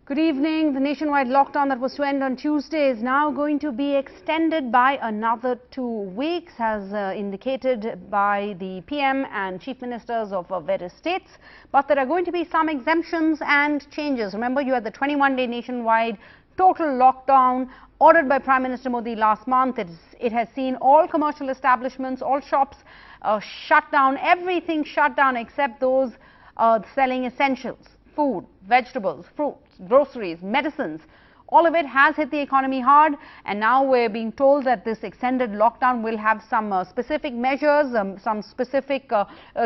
Good evening. The nationwide lockdown that was to end on Tuesday is now going to be extended by another 2 weeks, as indicated by the PM and chief ministers of various states. But there are going to be some exemptions and changes. Remember, you had the 21-day nationwide total lockdown ordered by Prime Minister Modi last month. It has seen all commercial establishments, all shops shut down, everything shut down except those selling essentials, food, vegetables, fruits, groceries, medicines. All of it has hit the economy hard, and now we're being told that this extended lockdown will have some specific measures, some specific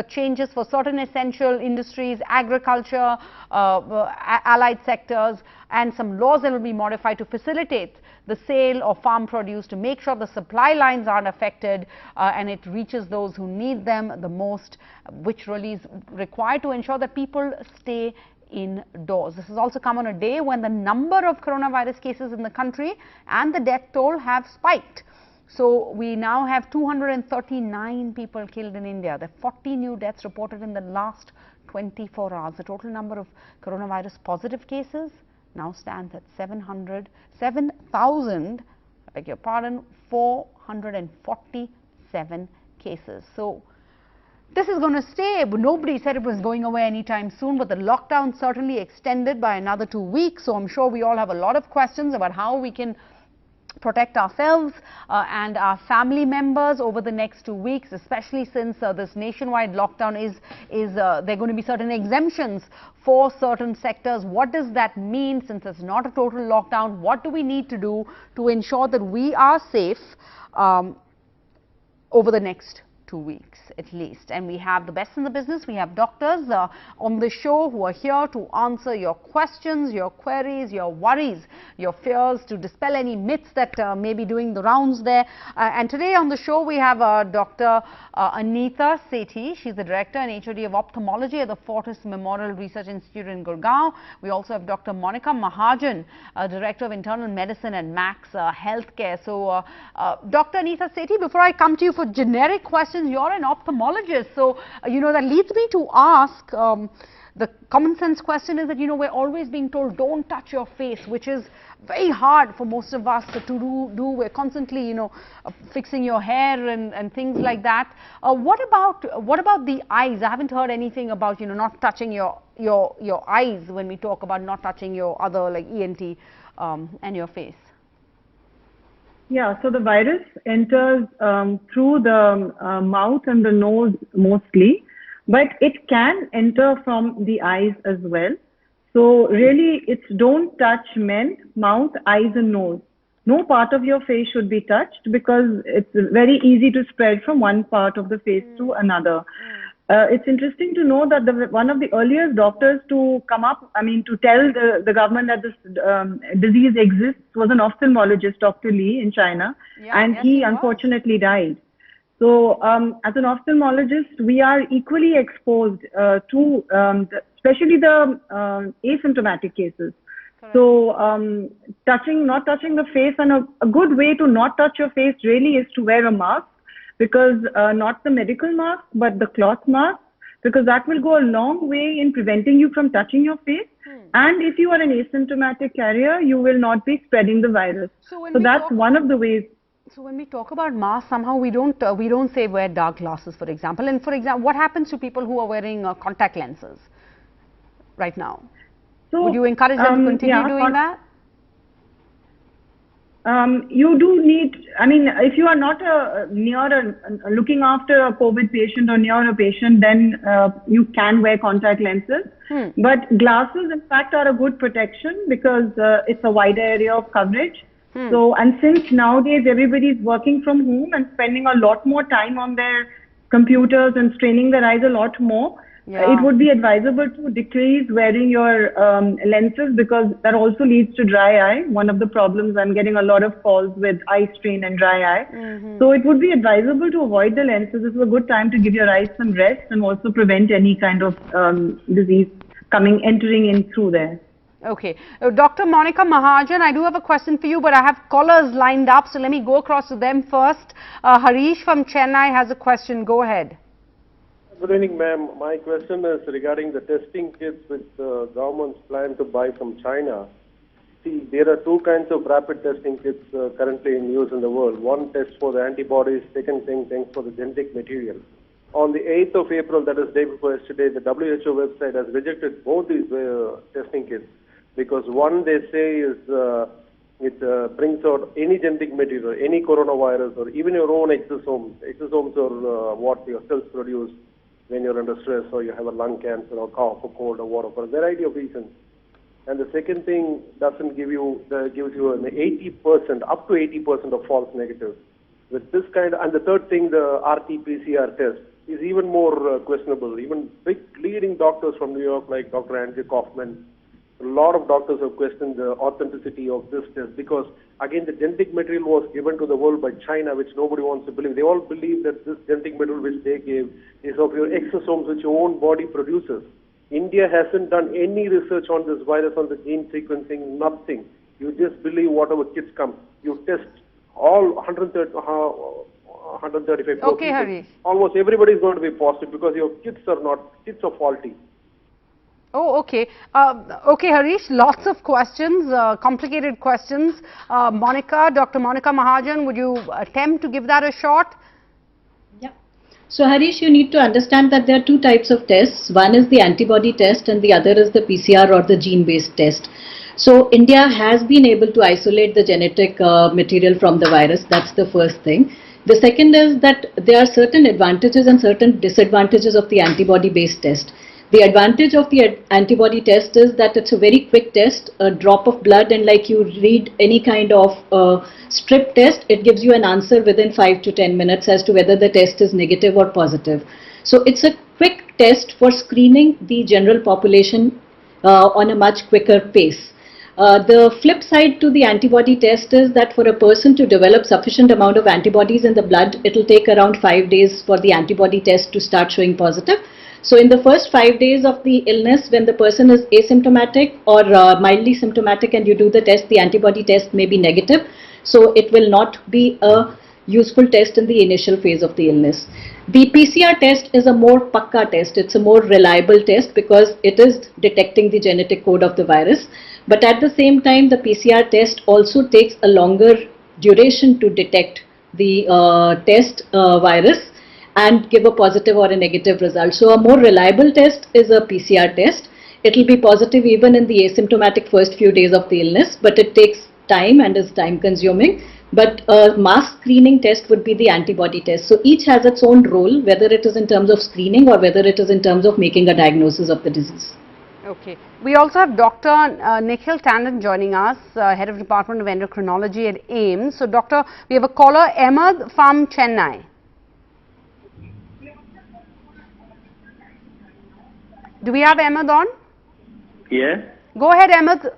changes for certain essential industries, agriculture, allied sectors, and some laws that will be modified to facilitate the sale of farm produce, to make sure the supply lines aren't affected and it reaches those who need them the most, which really is required to ensure that people stay indoors. This has also come on a day when the number of coronavirus cases in the country and the death toll have spiked. So we now have 239 people killed in India. There are 40 new deaths reported in the last 24 hours. The total number of coronavirus positive cases now stands at 7,000, I beg your pardon, 447 cases. So this is going to stay. Nobody said it was going away anytime soon, but the lockdown certainly extended by another 2 weeks. So I'm sure we all have a lot of questions about how we can protect ourselves and our family members over the next 2 weeks, especially since this nationwide lockdown there are going to be certain exemptions for certain sectors. What does that mean, since it's not a total lockdown? What do we need to do to ensure that we are safe over the next 2 weeks at least? And we have the best in the business. We have doctors on the show who are here to answer your questions, your queries, your worries, your fears, to dispel any myths that may be doing the rounds there. And today on the show we have Dr. Anita Sethi. She's the Director and HOD of Ophthalmology at the Fortis Memorial Research Institute in Gurgaon. We also have Dr. Monica Mahajan, Director of Internal Medicine at Max Healthcare. So Dr. Anita Sethi, before I come to you for generic questions, you're an ophthalmologist, so that leads me to ask, the common sense question is that we're always being told don't touch your face, which is very hard for most of us to do. We're constantly fixing your hair and things like that. What about the eyes? I haven't heard anything about not touching your eyes when we talk about not touching your other, like ENT and your face. Yeah, so the virus enters through the mouth and the nose mostly, but it can enter from the eyes as well. So really, it's don't touch mouth, eyes and nose. No part of your face should be touched, because it's very easy to spread from one part of the face to another. It's interesting to know that one of the earliest doctors to come up, to tell the government that this disease exists, was an ophthalmologist, Dr. Lee, in China, and he unfortunately died. So as an ophthalmologist, we are equally exposed to especially the asymptomatic cases. Correct. So not touching the face, and a good way to not touch your face really is to wear a mask. Because not the medical mask, but the cloth mask, because that will go a long way in preventing you from touching your face. And if you are an asymptomatic carrier, you will not be spreading the virus. So that's one of the ways. So when we talk about masks, somehow we don't say wear dark glasses, for example. And for example, what happens to people who are wearing contact lenses right now? So, would you encourage them to continue doing that? You do need, if you are not looking after a COVID patient or near a patient, then you can wear contact lenses. But glasses, in fact, are a good protection, because it's a wider area of coverage. So, and since nowadays everybody is working from home and spending a lot more time on their computers and straining their eyes a lot more, it would be advisable to decrease wearing your lenses, because that also leads to dry eye. One of the problems, I'm getting a lot of calls with eye strain and dry eye. So it would be advisable to avoid the lenses. This is a good time to give your eyes some rest and also prevent any kind of disease entering in through there. Okay. Dr. Monica Mahajan, I do have a question for you, but I have callers lined up, so let me go across to them first. Harish from Chennai has a question. Go ahead. Good evening, ma'am. My question is regarding the testing kits which the government's plan to buy from China. See, there are two kinds of rapid testing kits currently in use in the world. One tests for the antibodies, second thing for the genetic material. On the 8th of April, that is day before yesterday, the WHO website has rejected both these testing kits because one they say is it brings out any genetic material, any coronavirus, or even your own exosomes. Exosomes are what your cells produce when you're under stress or you have a lung cancer or cough or cold or whatever, for a variety of reasons. And the second thing doesn't give you, gives you an 80%, up to 80% of false negatives. With this kind of, and the third thing, the RT-PCR test is even more questionable. Even big leading doctors from New York like Dr. Andrew Kaufman, a lot of doctors have questioned the authenticity of this test because, again, the genetic material was given to the world by China, which nobody wants to believe. They all believe that this genetic material which they gave is of your exosomes which your own body produces. India hasn't done any research on this virus, on the gene sequencing, nothing. You just believe whatever kits come. You test all 135 Okay, Harish. Almost everybody is going to be positive because your kits are faulty. Oh, okay. Okay, Harish, lots of questions, complicated questions. Monica, Dr. Monica Mahajan, would you attempt to give that a shot? Yeah. So, Harish, you need to understand that there are two types of tests. One is the antibody test and the other is the PCR or the gene-based test. So, India has been able to isolate the genetic material from the virus. That's the first thing. The second is that there are certain advantages and certain disadvantages of the antibody-based test. The advantage of the antibody test is that it's a very quick test, a drop of blood, and like you read any kind of strip test, it gives you an answer within 5 to 10 minutes as to whether the test is negative or positive. So it's a quick test for screening the general population on a much quicker pace. The flip side to the antibody test is that for a person to develop sufficient amount of antibodies in the blood, it will take around 5 days for the antibody test to start showing positive. So in the first 5 days of the illness, when the person is asymptomatic or mildly symptomatic and you do the test, the antibody test may be negative. So it will not be a useful test in the initial phase of the illness. The PCR test is a more pakka test. It's a more reliable test because it is detecting the genetic code of the virus. But at the same time, the PCR test also takes a longer duration to detect the test virus and give a positive or a negative result. So a more reliable test is a PCR test. It will be positive even in the asymptomatic first few days of the illness, but it takes time and is time consuming. But a mass screening test would be the antibody test. So each has its own role, whether it is in terms of screening or whether it is in terms of making a diagnosis of the disease. Okay. We also have Dr. Nikhil Tandon joining us, Head of Department of Endocrinology at AIIMS. So, Doctor, we have a caller, Ahmed from Chennai. Do we have Ahmed on? Yes. Go ahead, Ahmed,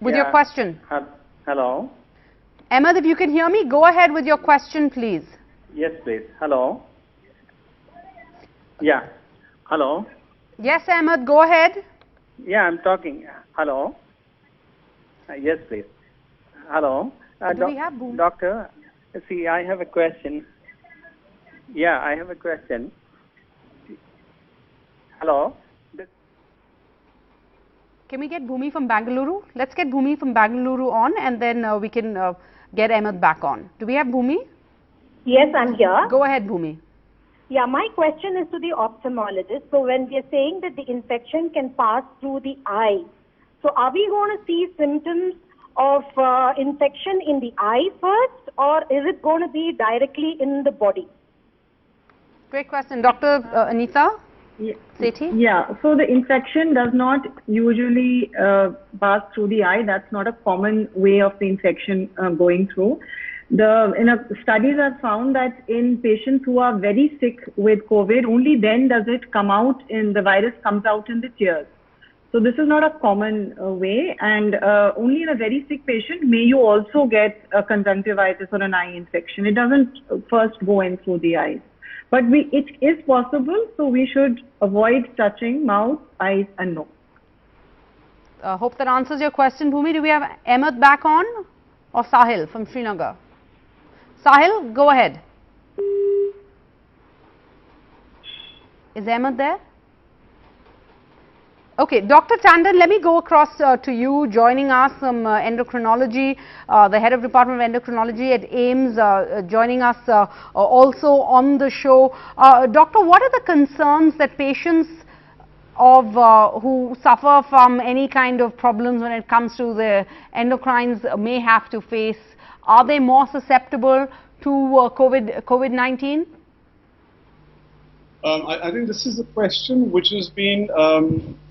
with your question. Hello. Ahmed, if you can hear me, go ahead with your question, please. Yes, please. Hello. Yeah. Hello. Yes, Ahmed, go ahead. Yeah, I'm talking. Hello. Yes, please. Hello. Do we have Boom? Doctor, see, I have a question. Yeah, I have a question. Hello. Can we get Bhumi from Bangalore? Let's get Bhumi from Bangalore on and then we can get Ahmed back on. Do we have Bhumi? Yes, I'm here. Go ahead, Bhumi. Yeah, my question is to the ophthalmologist. So when we are saying that the infection can pass through the eye, so are we going to see symptoms of infection in the eye first, or is it going to be directly in the body? Great question. Dr. Anita? Sethi? Yeah, so the infection does not usually pass through the eye. That's not a common way of the infection going through. Studies have found that in patients who are very sick with COVID, only then does it come out the virus comes out in the tears. So this is not a common way, and only in a very sick patient may you also get a conjunctivitis or an eye infection. It doesn't first go in through the eyes. But it is possible, so we should avoid touching mouth, eyes and nose. Hope that answers your question, Bhumi. Do we have Ahmed back on or Sahil from Srinagar? Sahil, go ahead. Is Ahmed there? Okay, Dr. Tandon, let me go across to you, joining us from endocrinology, the head of Department of Endocrinology at AIIMS, joining us also on the show. Doctor, what are the concerns that patients of who suffer from any kind of problems when it comes to the endocrines may have to face? Are they more susceptible to COVID-19? I think this is a question which has been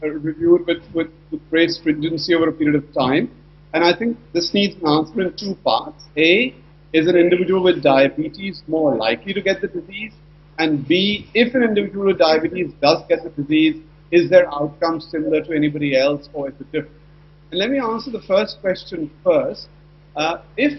reviewed with great stringency over a period of time. And I think this needs an answer in two parts. A, is an individual with diabetes more likely to get the disease? And B, if an individual with diabetes does get the disease, is their outcome similar to anybody else or is it different? And let me answer the first question first. If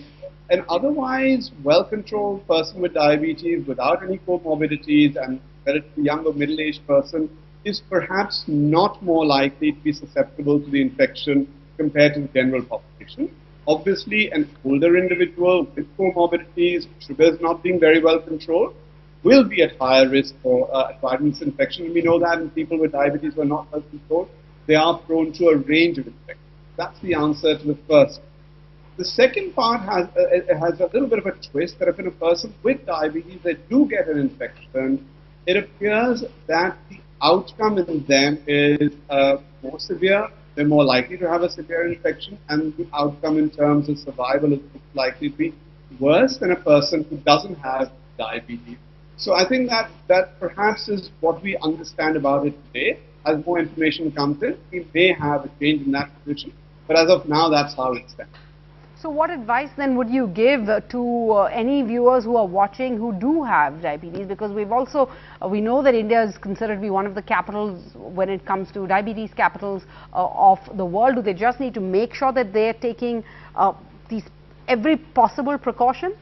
an otherwise well-controlled person with diabetes without any comorbidities and relatively young or middle-aged person is perhaps not more likely to be susceptible to the infection compared to the general population. Obviously, an older individual with comorbidities, sugars not being very well controlled, will be at higher risk for acquiring this infection. We know that in people with diabetes who are not well controlled, they are prone to a range of infections. That's the answer to the first. The second part has a little bit of a twist, that if in a person with diabetes they do get an infection, it appears that the outcome in them is more severe. They're more likely to have a severe infection, and the outcome in terms of survival is likely to be worse than a person who doesn't have diabetes. So I think that perhaps is what we understand about it today. As more information comes in, we may have a change in that position, but as of now, that's how it stands. So what advice then would you give to any viewers who are watching who do have diabetes? Because we've also, we know that India is considered to be one of the capitals when it comes to diabetes capitals of the world. Do they just need to make sure that they're taking every possible precaution?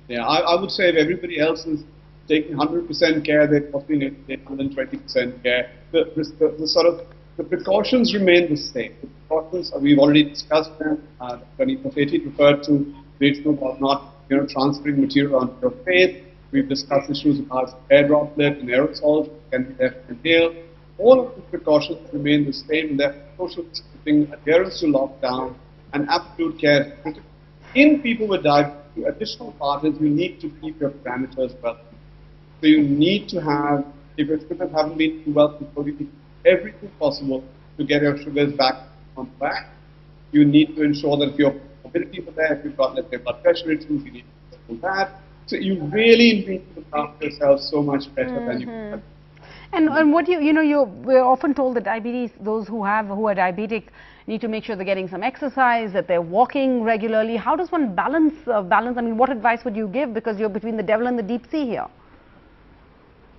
Yeah, I would say if everybody else is taking 100% care, they're probably need to take 120% care. The precautions remain the same. The precautions, we've already discussed them. Dr. Pathetti referred to reasonable about not transferring material onto your face. We've discussed issues about air droplets and aerosols can be left inhaled. All of the precautions remain the same. They're social distancing, adherence to lockdown, and absolute care. In people with diabetes, the additional part is you need to keep your parameters well. So you need to have, if your sugars haven't been too well controlled, you need to do everything possible to get your sugars back on track. You need to ensure that if your mobility is there, if you've got, let's say, blood pressure issues, you need to do that. So you really need to look after yourself so much better than you can. And what we're often told that diabetes, those who are diabetic, need to make sure they're getting some exercise, that they're walking regularly. How does one balance? I mean, what advice would you give? Because you're between the devil and the deep sea here.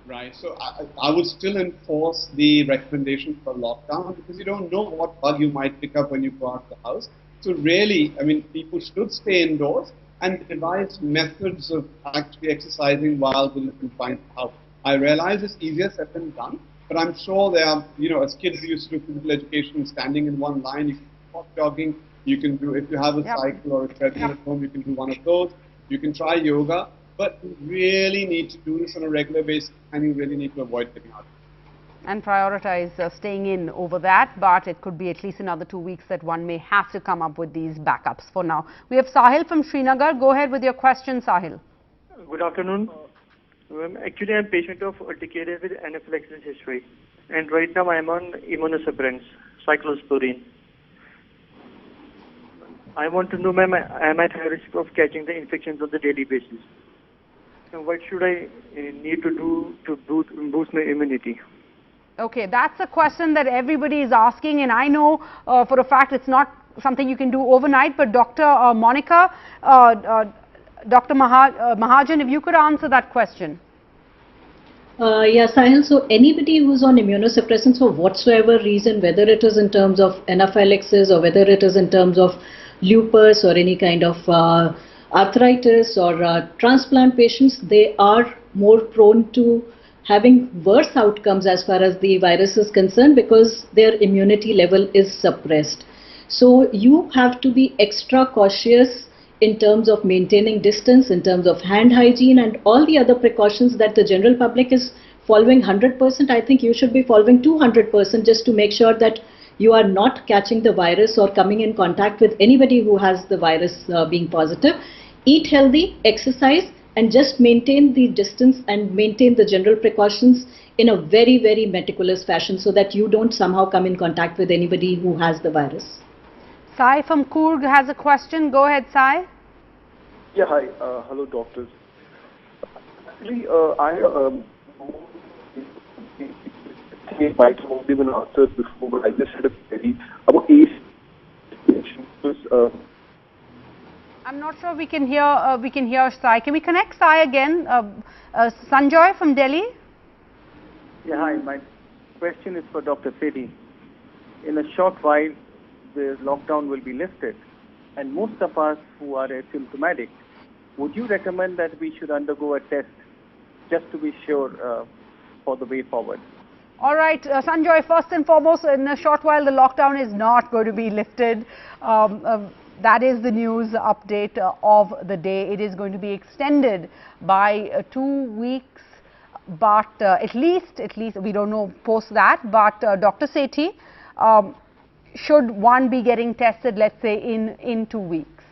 Right. So I would still enforce the recommendation for lockdown because you don't know what bug you might pick up when you go out of the house. So really, I mean, people should stay indoors and devise methods of actually exercising while they're confined to the house. I realize it's easier said than done, but I'm sure there are, as kids we used to do physical education, standing in one line, you can do jogging, you can do, if you have a cycle or a treadmill at home, you can do one of those, you can try yoga, but you really need to do this on a regular basis and you really need to avoid getting out. And prioritize staying in over that, but it could be at least another 2 weeks that one may have to come up with these backups for now. We have Sahil from Srinagar. Go ahead with your question, Sahil. Good afternoon. Actually, I'm a patient of urticaria with anaphylaxis history, and right now I'm on immunosuppressants, cyclosporine. I want to know, ma'am, am I at high risk of catching the infections on the daily basis? And what should I need to do to boost my immunity? Okay, that's a question that everybody is asking, and I know for a fact it's not something you can do overnight, but Dr. Monica, Dr. Mahajan, if you could answer that question. Yes, Sahil. So anybody who's on immunosuppressants for whatsoever reason, whether it is in terms of anaphylaxis or whether it is in terms of lupus or any kind of arthritis or transplant patients, they are more prone to having worse outcomes as far as the virus is concerned because their immunity level is suppressed. So you have to be extra cautious in terms of maintaining distance, in terms of hand hygiene and all the other precautions that the general public is following 100%, I think you should be following 200% just to make sure that you are not catching the virus or coming in contact with anybody who has the virus being positive. Eat healthy, exercise, and just maintain the distance and maintain the general precautions in a very, very meticulous fashion so that you don't somehow come in contact with anybody who has the virus. Sai from Coorg has a question. Go ahead, Sai. Yeah, hi. Hello, doctors. Actually, it might have already been answered before, but I just had a query about ACE. I'm not sure we can hear Sai. Can we connect Sai again? Sanjoy from Delhi. Yeah, hi. My question is for Dr. Sethi. In a short while, the lockdown will be lifted, and most of us who are asymptomatic, would you recommend that we should undergo a test just to be sure for the way forward? All right, Sanjoy, first and foremost, in a short while, the lockdown is not going to be lifted. That is the news update of the day. It is going to be extended by 2 weeks, but at least we don't know post that. But Dr. Sethi, should one be getting tested, let's say, in 2 weeks?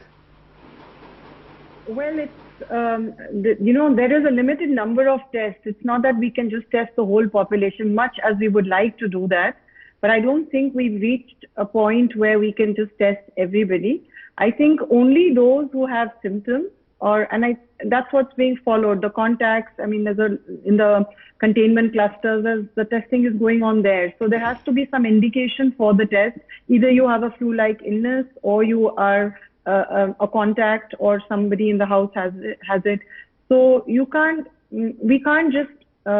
Well, it's there is a limited number of tests. It's not that we can just test the whole population, much as we would like to do that. But I don't think we've reached a point where we can just test everybody. I think only those who have symptoms, that's what's being followed. The contacts, I mean, in the containment clusters, the testing is going on there. So there has to be some indication for the test. Either you have a flu-like illness, or you are a contact, or somebody in the house has it. So we can't just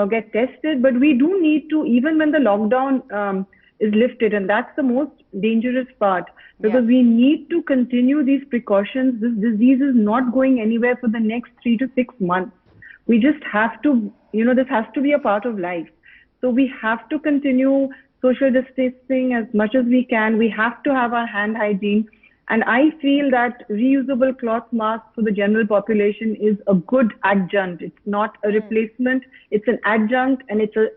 get tested, but we do need to, even when the lockdown is lifted, and that's the most dangerous part, because we need to continue these precautions. This disease is not going anywhere for the next 3 to 6 months. We just have to, this has to be a part of life. So we have to continue social distancing as much as we can. We have to have our hand hygiene. And I feel that reusable cloth masks for the general population is a good adjunct. It's not a replacement. It's an adjunct, and it's a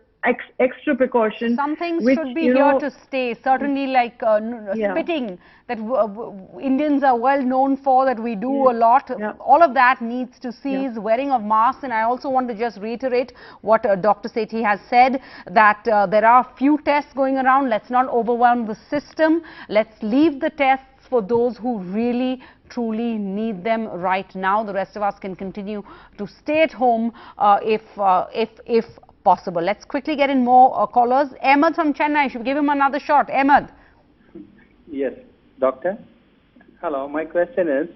extra precaution. Some things should be here to stay. Certainly, like spitting, that Indians are well known for, that we do a lot. All of that needs to cease. Wearing of masks. And I also want to just reiterate what Dr. Sethi has said, that there are few tests going around. Let's not overwhelm the system. Let's leave the tests for those who really truly need them right now. The rest of us can continue to stay at home if possible. Let's quickly get in more callers. Ahmed from Chennai, should we give him another shot? Ahmed. Yes, doctor. Hello, my question is,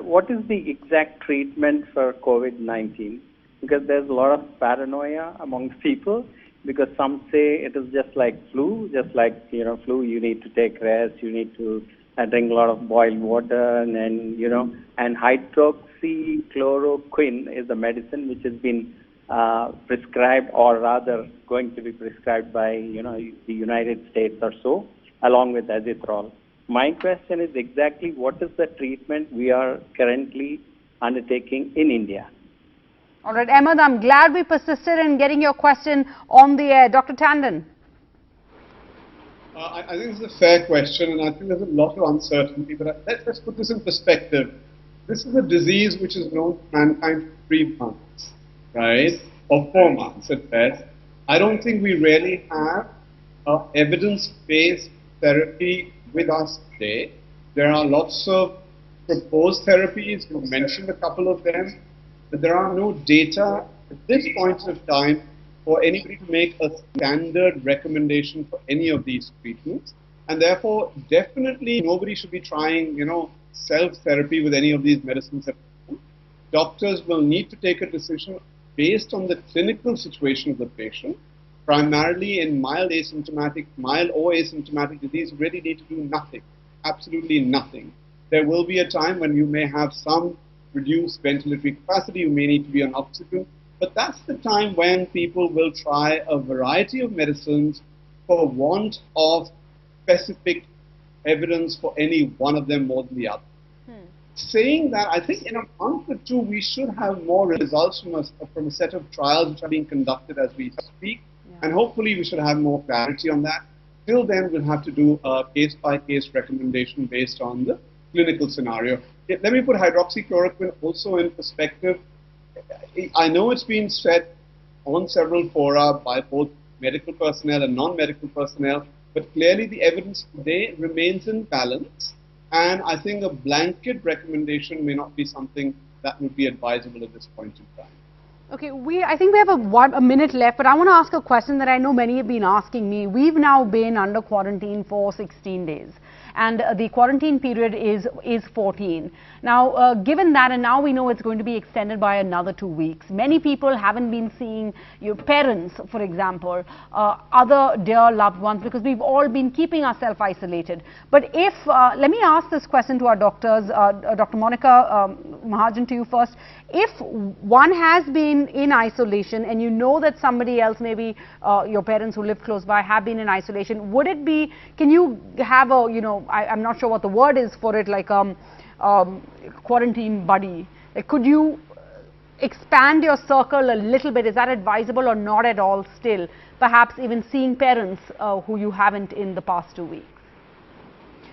what is the exact treatment for COVID-19? Because there's a lot of paranoia amongst people, because some say it is just like flu, flu, you need to take rest, you need to drink a lot of boiled water, and and hydroxychloroquine is the medicine which has been prescribed, or rather going to be prescribed by, the United States or so, along with azithrol. My question is exactly what is the treatment we are currently undertaking in India? All right, Ahmed, I'm glad we persisted in getting your question on the air. Dr. Tandon. I think it's a fair question, and I think there's a lot of uncertainty, but let's put this in perspective. This is a disease which is known to mankind for 3 months, right? Or 4 months at best. I don't think we really have evidence-based therapy with us today. There are lots of proposed therapies. You mentioned a couple of them. But there are no data at this point of time for anybody to make a standard recommendation for any of these treatments. And therefore, definitely nobody should be trying, self-therapy with any of these medicines. Doctors will need to take a decision based on the clinical situation of the patient. Primarily in mild or asymptomatic disease, you really need to do nothing, absolutely nothing. There will be a time when you may have some reduced ventilatory capacity, you may need to be on oxygen, but that's the time when people will try a variety of medicines for want of specific evidence for any one of them more than the other. saying that, I think in a month or two we should have more results from a set of trials which are being conducted as we speak, and hopefully we should have more clarity on that. Till then, we'll have to do a case-by-case recommendation based on the clinical scenario. Let me put hydroxychloroquine also in perspective. I know it's been said on several fora by both medical personnel and non-medical personnel, but clearly the evidence today remains in balance, and I think a blanket recommendation may not be something that would be advisable at this point in time. Okay, I think we have a minute left, but I want to ask a question that I know many have been asking me. We've now been under quarantine for 16 days. And the quarantine period is 14. Now, given that, and now we know it's going to be extended by another 2 weeks, many people haven't been seeing your parents, for example, other dear loved ones, because we've all been keeping ourselves isolated. But if, let me ask this question to our doctors, Dr. Monica Mahajan, to you first. If one has been in isolation and you know that somebody else, maybe your parents who live close by, have been in isolation, would it be, can you have a, you know, I'm not sure what the word is for it, like quarantine buddy? Like, could you expand your circle a little bit? Is that advisable or not at all still? Perhaps even seeing parents who you haven't in the past 2 weeks?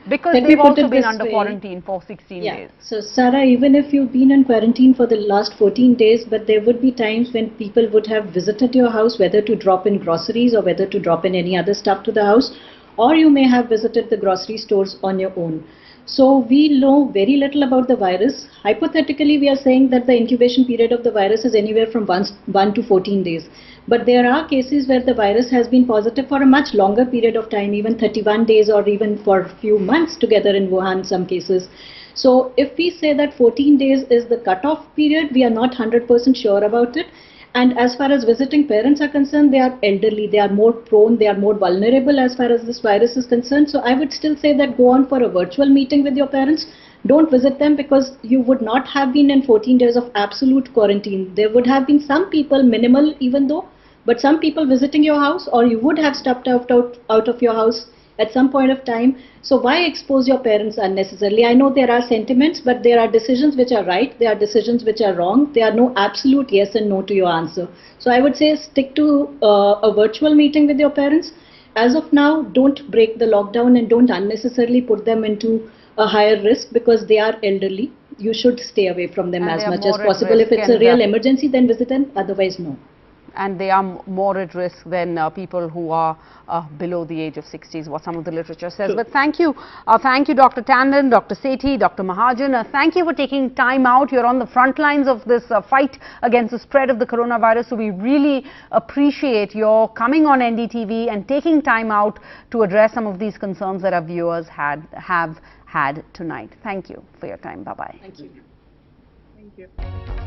Because they've also been under quarantine for 16 days. So, Sarah, even if you've been in quarantine for the last 14 days, but there would be times when people would have visited your house, whether to drop in groceries or whether to drop in any other stuff to the house, or you may have visited the grocery stores on your own. So we know very little about the virus. Hypothetically, we are saying that the incubation period of the virus is anywhere from 1 to 14 days. But there are cases where the virus has been positive for a much longer period of time, even 31 days or even for a few months together in Wuhan, some cases. So if we say that 14 days is the cutoff period, we are not 100% sure about it. And as far as visiting parents are concerned, they are elderly, they are more prone, they are more vulnerable as far as this virus is concerned. So I would still say that go on for a virtual meeting with your parents. Don't visit them, because you would not have been in 14 days of absolute quarantine. There would have been some people, minimal even though, but some people visiting your house, or you would have stepped out of your house at some point of time. So why expose your parents unnecessarily? I know there are sentiments, but there are decisions which are right, there are decisions which are wrong. There are no absolute yes and no to your answer. So I would say stick to a virtual meeting with your parents. As of now, don't break the lockdown and don't unnecessarily put them into a higher risk, because they are elderly. You should stay away from them as much as possible. If it's a real emergency, then visit them, otherwise no. And they are more at risk than people who are below the age of 60, is what some of the literature says. But thank you, Dr. Tandon, Dr. Sethi, Dr. Mahajan. Thank you for taking time out. You're on the front lines of this fight against the spread of the coronavirus. So we really appreciate your coming on NDTV and taking time out to address some of these concerns that our viewers have had tonight. Thank you for your time. Bye-bye. Thank you. Thank you.